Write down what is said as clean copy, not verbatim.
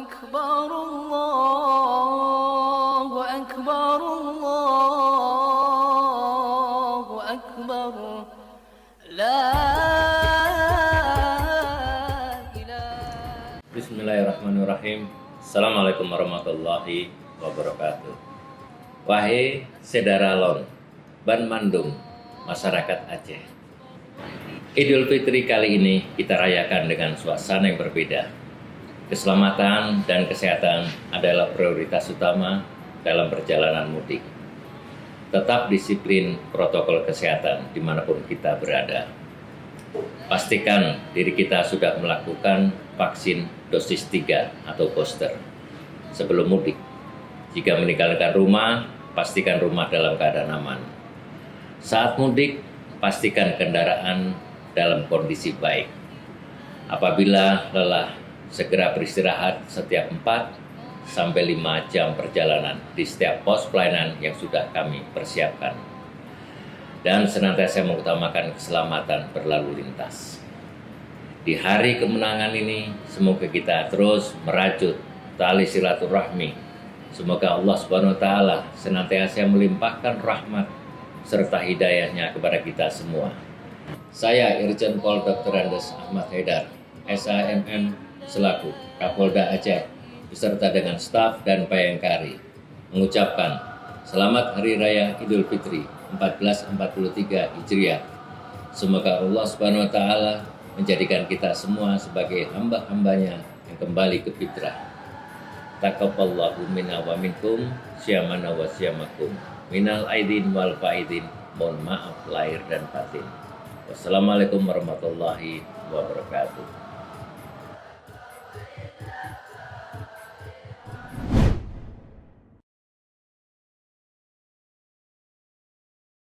أكبر الله أكبر الله أكبر لا إله. Bismillahirrahmanirrahim. Assalamualaikum warahmatullahi wabarakatuh. Wahai Sedara Lon, Ban Mandung, masyarakat Aceh. Idul Fitri kali ini kita rayakan dengan suasana yang berbeda. Keselamatan dan kesehatan adalah prioritas utama dalam perjalanan mudik. Tetap disiplin protokol kesehatan dimanapun kita berada. Pastikan diri kita sudah melakukan vaksin dosis 3 atau booster sebelum mudik. Jika meninggalkan rumah, pastikan rumah dalam keadaan aman. Saat mudik, pastikan kendaraan dalam kondisi baik. Apabila lelah, segera beristirahat setiap 4 sampai 5 jam perjalanan di setiap pos pelayanan yang sudah kami persiapkan. Dan senantiasa mengutamakan keselamatan berlalu lintas. Di hari kemenangan ini, semoga kita terus merajut tali silaturahmi. Semoga Allah Subhanahu wa Ta'ala senantiasa melimpahkan rahmat serta hidayahnya kepada kita semua. Saya Irjen Pol Dr. Andes Ahmad Haidar, SAMM selaku Kapolda Aceh beserta dengan staf dan Bayangkari mengucapkan Selamat Hari Raya Idul Fitri 1443 Hijriah. Semoga Allah Subhanahu wa Ta'ala menjadikan kita semua sebagai hamba-hambanya yang kembali ke fitrah. Taqabbalallahu minna wa minkum, syamana wa syamakum, minal aidin wal faidin, mohon maaf lahir dan batin. Wassalamualaikum warahmatullahi wabarakatuh.